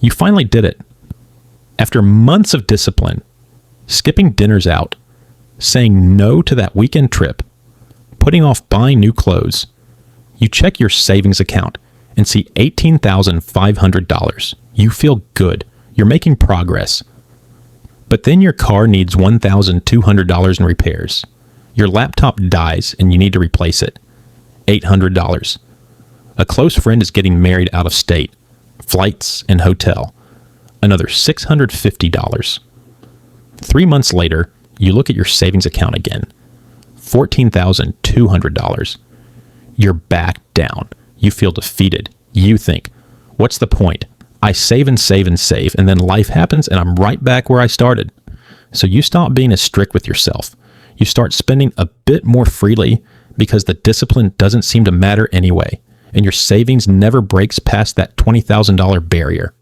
You finally did it. After months of discipline, skipping dinners out, saying no to that weekend trip, putting off buying new clothes, you check your savings account and see $18,500. You feel good. You're making progress. But then your car needs $1,200 in repairs. Your laptop dies and you need to replace it. $800. A close friend is getting married out of state. Flights and hotel. Another $650. 3 months later, you look at your savings account again. $14,200. You're back down. You feel defeated. You think, what's the point? I save and save and save, and then life happens and I'm right back where I started. So you stop being as strict with yourself. You start spending a bit more freely because the discipline doesn't seem to matter anyway, and your savings never breaks past that $20,000 barrier.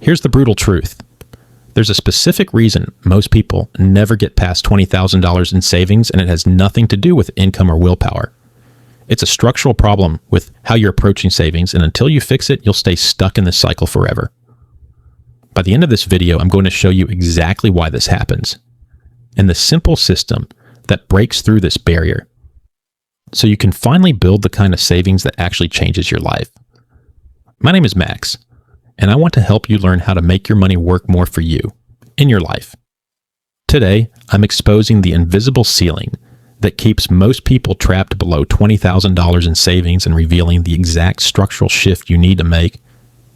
Here's the brutal truth. There's a specific reason most people never get past $20,000 in savings, and it has nothing to do with income or willpower. It's a structural problem with how you're approaching savings, and until you fix it, you'll stay stuck in this cycle forever. By the end of this video, I'm going to show you exactly why this happens, and the simple system that breaks through this barrier, so you can finally build the kind of savings that actually changes your life. My name is Max, and I want to help you learn how to make your money work more for you in your life. Today, I'm exposing the invisible ceiling that keeps most people trapped below $20,000 in savings and revealing the exact structural shift you need to make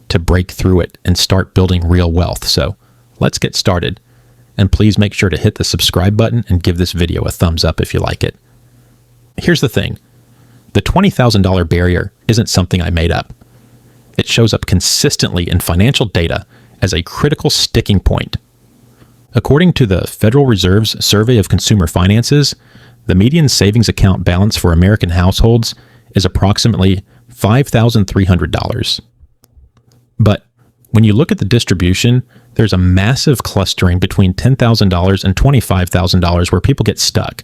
to break through it and start building real wealth. So let's get started. And please make sure to hit the subscribe button and give this video a thumbs up if you like it. Here's the thing. The $20,000 barrier isn't something I made up. It shows up consistently in financial data as a critical sticking point. According to the Federal Reserve's Survey of Consumer Finances, the median savings account balance for American households is approximately $5,300. But when you look at the distribution, there's a massive clustering between $10,000 and $25,000 where people get stuck.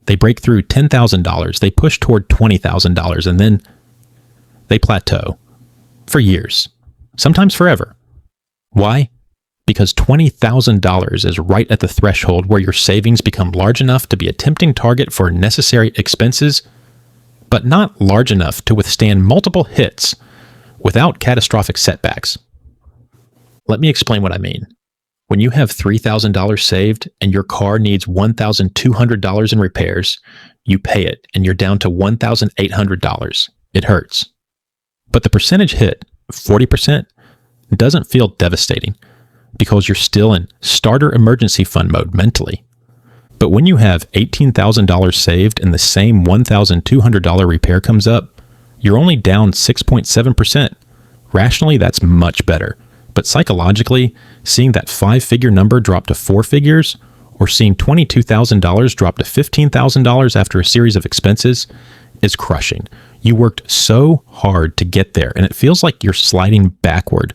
They break through $10,000, they push toward $20,000, and then they plateau for years, sometimes forever. Why? Because $20,000 is right at the threshold where your savings become large enough to be a tempting target for necessary expenses, but not large enough to withstand multiple hits without catastrophic setbacks. Let me explain what I mean. When you have $3,000 saved and your car needs $1,200 in repairs, you pay it and you're down to $1,800. It hurts. But the percentage hit, 40%, doesn't feel devastating because you're still in starter emergency fund mode mentally. But when you have $18,000 saved and the same $1,200 repair comes up, you're only down 6.7%. Rationally, that's much better. But psychologically, seeing that 5-figure number drop to 4 figures, or seeing $22,000 drop to $15,000 after a series of expenses, is crushing. You worked so hard to get there, and it feels like you're sliding backward.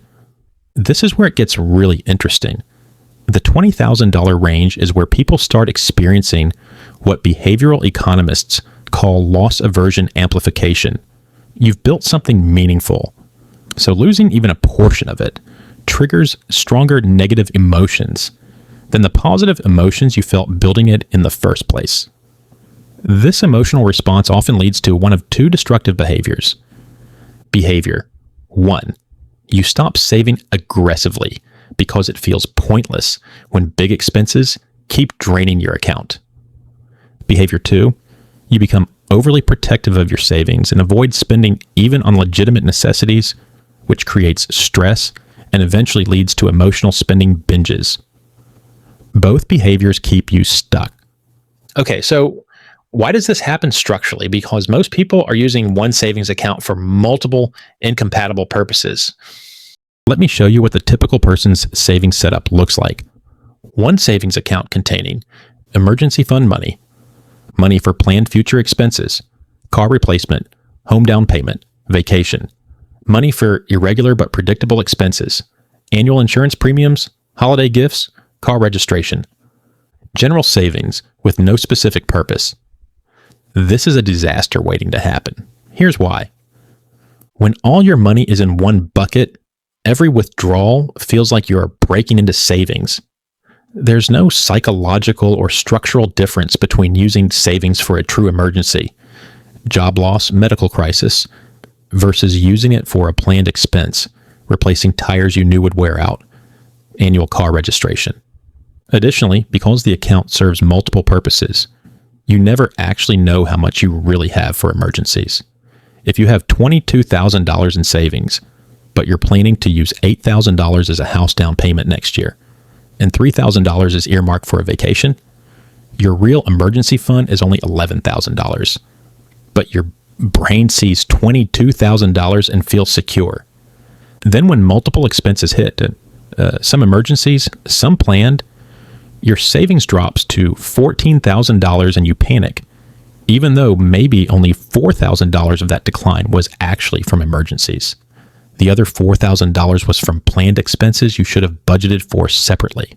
This is where it gets really interesting. The $20,000 range is where people start experiencing what behavioral economists call loss aversion amplification. You've built something meaningful, so losing even a portion of it triggers stronger negative emotions than the positive emotions you felt building it in the first place. This emotional response often leads to one of two destructive behaviors. Behavior 1. You stop saving aggressively because it feels pointless when big expenses keep draining your account. Behavior 2. You become overly protective of your savings and avoid spending even on legitimate necessities, which creates stress and eventually leads to emotional spending binges. Both behaviors keep you stuck. Okay, so why does this happen structurally? Because most people are using one savings account for multiple incompatible purposes. Let me show you what the typical person's savings setup looks like. One savings account containing emergency fund money, money for planned future expenses, car replacement, home down payment, vacation, money for irregular but predictable expenses, annual insurance premiums, holiday gifts, car registration, general savings with no specific purpose. This is a disaster waiting to happen. Here's why. When all your money is in one bucket, every withdrawal feels like you're breaking into savings. There's no psychological or structural difference between using savings for a true emergency, job loss, medical crisis, versus using it for a planned expense, replacing tires you knew would wear out, annual car registration. Additionally, because the account serves multiple purposes, you never actually know how much you really have for emergencies. If you have $22,000 in savings, but you're planning to use $8,000 as a house down payment next year, and $3,000 is earmarked for a vacation, your real emergency fund is only $11,000. But your brain sees $22,000 and feels secure. Then when multiple expenses hit, some emergencies, some planned, your savings drops to $14,000 and you panic, even though maybe only $4,000 of that decline was actually from emergencies. The other $4,000 was from planned expenses you should have budgeted for separately.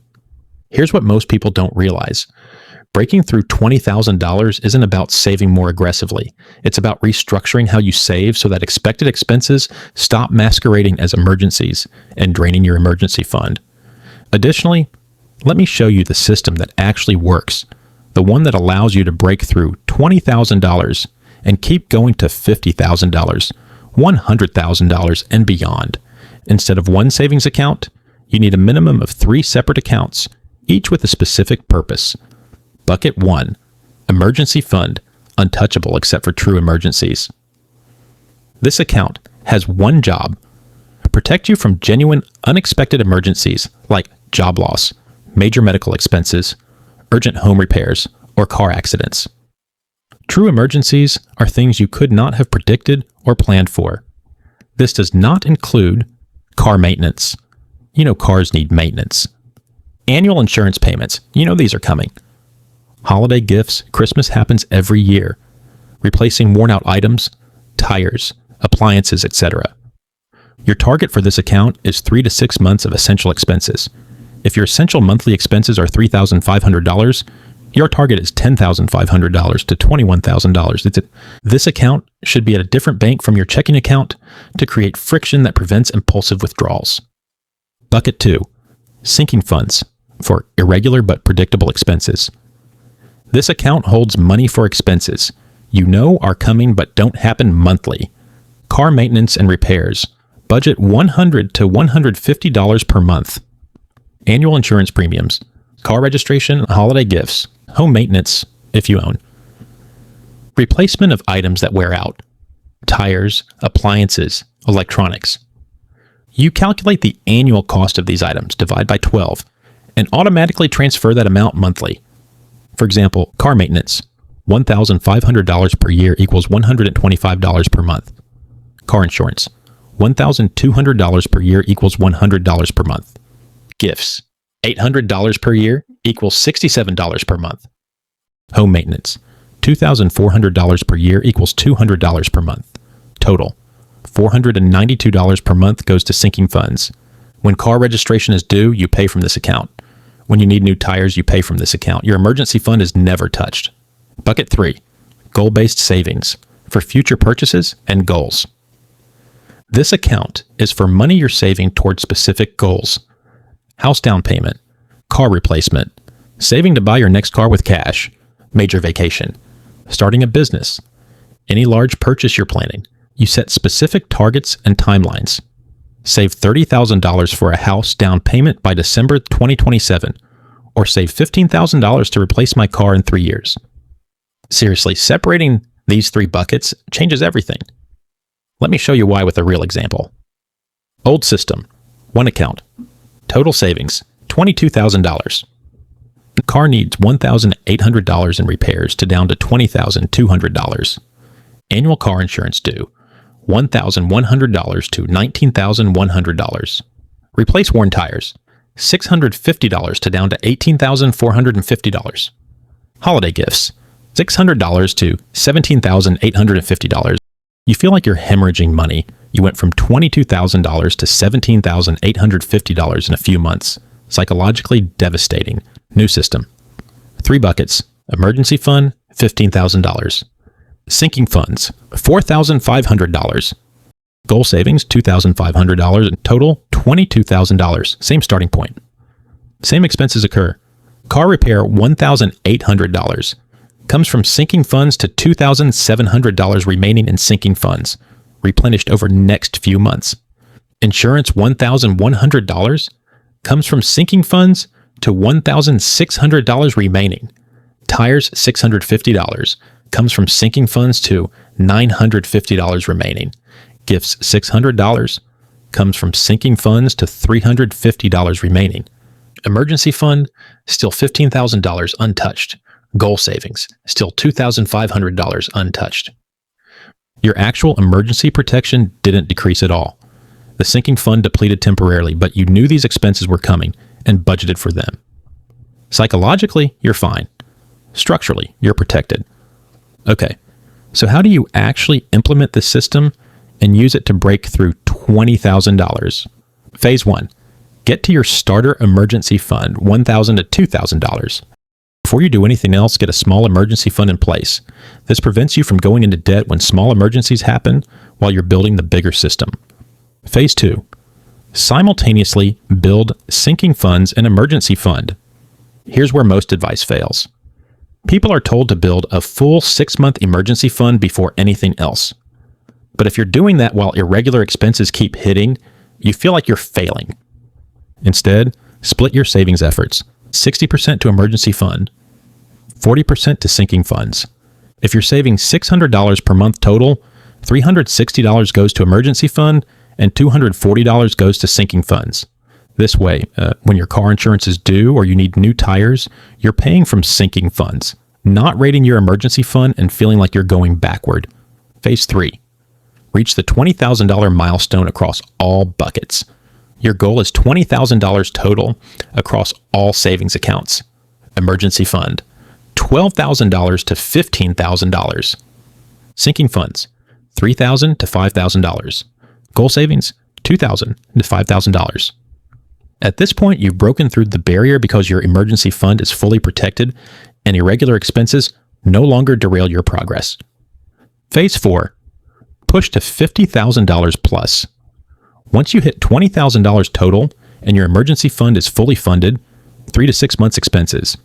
Here's what most people don't realize. Breaking through $20,000 isn't about saving more aggressively. It's about restructuring how you save so that expected expenses stop masquerading as emergencies and draining your emergency fund. Additionally, let me show you the system that actually works, the one that allows you to break through $20,000 and keep going to $50,000, $100,000, and beyond. Instead of one savings account, you need a minimum of 3 separate accounts, each with a specific purpose. Bucket 1, Emergency Fund, untouchable except for true emergencies. This account has one job: protect you from genuine, unexpected emergencies like job loss, major medical expenses, urgent home repairs, or car accidents. True emergencies are things you could not have predicted or planned for. This does not include car maintenance. You know cars need maintenance. Annual insurance payments. You know these are coming. Holiday gifts. Christmas happens every year. Replacing worn-out items, tires, appliances, etc. Your target for this account is 3 to 6 months of essential expenses. If your essential monthly expenses are $3,500, your target is $10,500 to $21,000. This account should be at a different bank from your checking account to create friction that prevents impulsive withdrawals. Bucket 2, Sinking Funds, for irregular but predictable expenses. This account holds money for expenses you know are coming but don't happen monthly. Car maintenance and repairs. Budget $100 to $150 per month. Annual insurance premiums. Car registration, holiday gifts, home maintenance, if you own. Replacement of items that wear out. Tires, appliances, electronics. You calculate the annual cost of these items, divide by 12, and automatically transfer that amount monthly. For example, car maintenance, $1,500 per year equals $125 per month. Car insurance, $1,200 per year equals $100 per month. Gifts, $800 per year equals $67 per month. Home maintenance, $2,400 per year equals $200 per month. Total, $492 per month goes to sinking funds. When car registration is due, you pay from this account. When you need new tires, you pay from this account. Your emergency fund is never touched. Bucket 3, Goal-based savings, for future purchases and goals. This account is for money you're saving towards specific goals. House down payment, car replacement, saving to buy your next car with cash, major vacation, starting a business, any large purchase you're planning. You set specific targets and timelines. Save $30,000 for a house down payment by December 2027, or save $15,000 to replace my car in 3 years. Seriously, separating these 3 buckets changes everything. Let me show you why with a real example. Old system, 1 account. Total savings, $22,000. Car needs $1,800 in repairs to down to $20,200. Annual car insurance due, $1,100 to $19,100. Replace worn tires, $650 to down to $18,450. Holiday gifts, $600 to $17,850. You feel like you're hemorrhaging money. You went from $22,000 to $17,850 in a few months. Psychologically devastating. New system. 3 buckets. Emergency fund, $15,000. Sinking funds, $4,500. Goal savings, $2,500, and total, $22,000. Same starting point. Same expenses occur. Car repair, $1,800. Comes from sinking funds to $2,700 remaining in sinking funds, replenished over next few months. Insurance, $1,100. Comes from sinking funds to $1,600 remaining. Tires, $650. Comes from sinking funds to $950 remaining. Gifts, $600. Comes from sinking funds to $350 remaining. Emergency fund, still $15,000 untouched. Goal savings, still $2,500 untouched. Your actual emergency protection didn't decrease at all. The sinking fund depleted temporarily, but you knew these expenses were coming and budgeted for them. Psychologically, you're fine. Structurally, you're protected. Okay, so how do you actually implement this system and use it to break through $20,000? Phase 1. Get to your starter emergency fund, $1,000 to $2,000. Before you do anything else, get a small emergency fund in place. This prevents you from going into debt when small emergencies happen while you're building the bigger system. Phase 2. Simultaneously build sinking funds and emergency fund. Here's where most advice fails. People are told to build a full 6-month emergency fund before anything else. But if you're doing that while irregular expenses keep hitting, you feel like you're failing. Instead, split your savings efforts, 60% to emergency fund, 40% to sinking funds. If you're saving $600 per month total, $360 goes to emergency fund and $240 goes to sinking funds. This way, when your car insurance is due or you need new tires, you're paying from sinking funds, not raiding your emergency fund and feeling like you're going backward. Phase 3. Reach the $20,000 milestone across all buckets. Your goal is $20,000 total across all savings accounts. Emergency fund, $12,000 to $15,000. Sinking funds, $3,000 to $5,000. Goal savings, $2,000 to $5,000. At this point, you've broken through the barrier because your emergency fund is fully protected and irregular expenses no longer derail your progress. Phase 4. Push to $50,000 plus. Once you hit $20,000 total and your emergency fund is fully funded, 3 to 6 months expenses,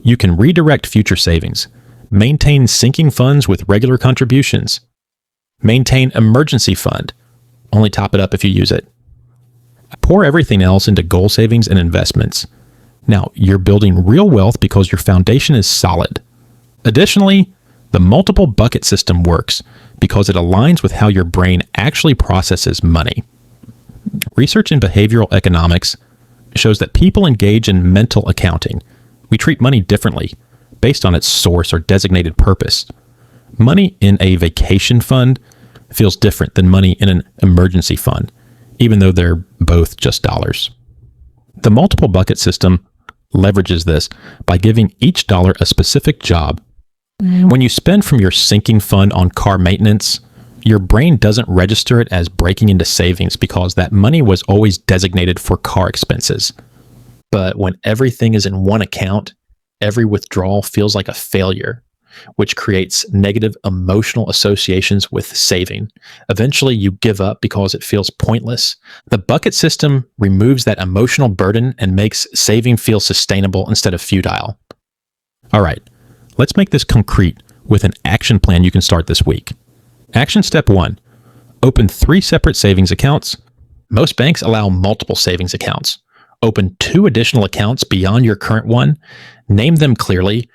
you can redirect future savings, maintain sinking funds with regular contributions, maintain emergency fund, only top it up if you use it. Pour everything else into goal savings and investments. Now, you're building real wealth because your foundation is solid. Additionally, the multiple bucket system works because it aligns with how your brain actually processes money. Research in behavioral economics shows that people engage in mental accounting. We treat money differently based on its source or designated purpose. Money in a vacation fund feels different than money in an emergency fund, even though they're both just dollars. The multiple bucket system leverages this by giving each dollar a specific job. When you spend from your sinking fund on car maintenance, your brain doesn't register it as breaking into savings because that money was always designated for car expenses. But when everything is in one account, every withdrawal feels like a failure, which creates negative emotional associations with saving. Eventually, you give up because it feels pointless. The bucket system removes that emotional burden and makes saving feel sustainable instead of futile. All right, let's make this concrete with an action plan you can start this week. Action step 1, open 3 separate savings accounts. Most banks allow multiple savings accounts. Open 2 additional accounts beyond your current one. Name them clearly.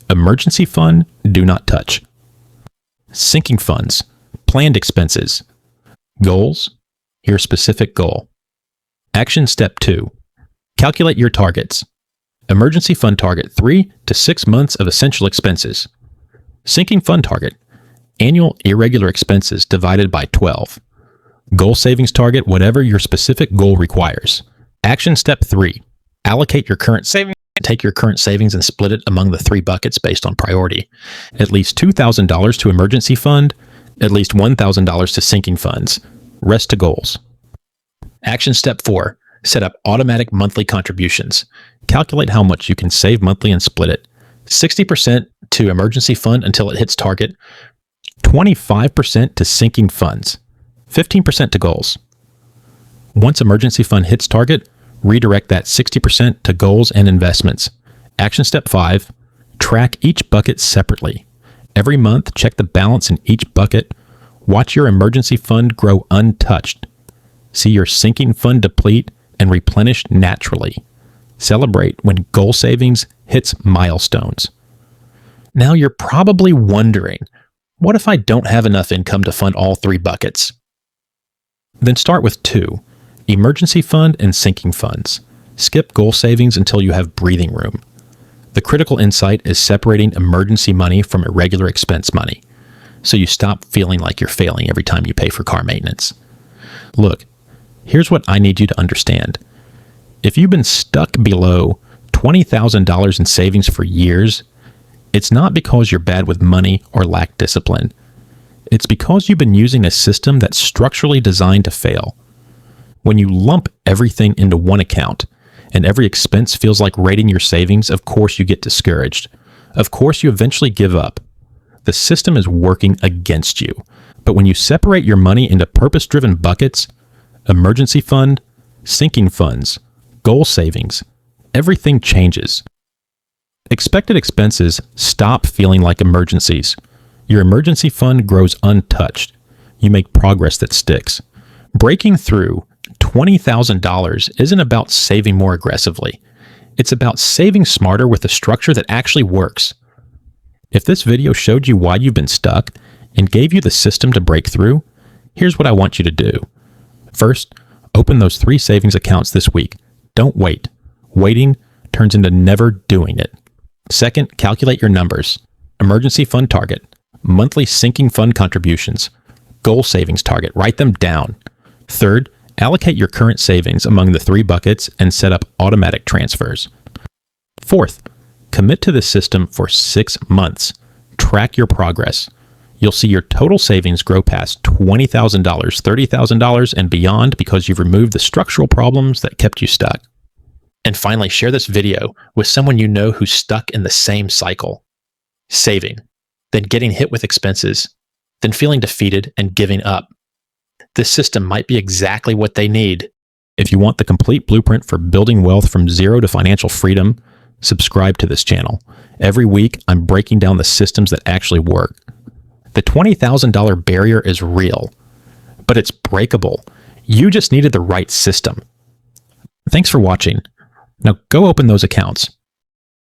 Emergency fund, do not touch. Sinking funds, planned expenses. Goals, your specific goal. Action step 2, calculate your targets. Emergency fund target, 3 to 6 months of essential expenses. Sinking fund target, annual irregular expenses divided by 12. Goal savings target, whatever your specific goal requires. Action step 3, allocate your current savings. Take your current savings and split it among the 3 buckets based on priority. At least $2,000 to emergency fund, at least $1,000 to sinking funds. Rest to goals. Action step 4, set up automatic monthly contributions. Calculate how much you can save monthly and split it. 60% to emergency fund until it hits target, 25% to sinking funds, 15% to goals. Once emergency fund hits target, redirect that 60% to goals and investments. Action step 5, track each bucket separately. Every month, check the balance in each bucket. Watch your emergency fund grow untouched. See your sinking fund deplete and replenish naturally. Celebrate when goal savings hits milestones. Now you're probably wondering, what if I don't have enough income to fund all 3 buckets? Then start with 2, emergency fund and sinking funds. Skip goal savings until you have breathing room. The critical insight is separating emergency money from irregular expense money, so you stop feeling like you're failing every time you pay for car maintenance. Look, here's what I need you to understand. If you've been stuck below $20,000 in savings for years, it's not because you're bad with money or lack discipline. It's because you've been using a system that's structurally designed to fail. When you lump everything into one account, and every expense feels like raiding your savings, of course you get discouraged. Of course you eventually give up. The system is working against you. But when you separate your money into purpose-driven buckets, emergency fund, sinking funds, goal savings, everything changes. Expected expenses stop feeling like emergencies. Your emergency fund grows untouched. You make progress that sticks. Breaking through $20,000 isn't about saving more aggressively. It's about saving smarter with a structure that actually works. If this video showed you why you've been stuck and gave you the system to break through, here's what I want you to do. First, open those 3 savings accounts this week. Don't wait. Waiting turns into never doing it. Second, calculate your numbers. Emergency fund target, monthly sinking fund contributions, goal savings target. Write them down. Third, allocate your current savings among the 3 buckets and set up automatic transfers. Fourth, commit to this system for 6 months. Track your progress. You'll see your total savings grow past $20,000, $30,000, and beyond because you've removed the structural problems that kept you stuck. And finally, share this video with someone you know who's stuck in the same cycle. Saving, then getting hit with expenses, then feeling defeated and giving up. This system might be exactly what they need. If you want the complete blueprint for building wealth from zero to financial freedom, subscribe to this channel. Every week, I'm breaking down the systems that actually work. The $20,000 barrier is real, but it's breakable. You just needed the right system. Thanks for watching. Now go open those accounts.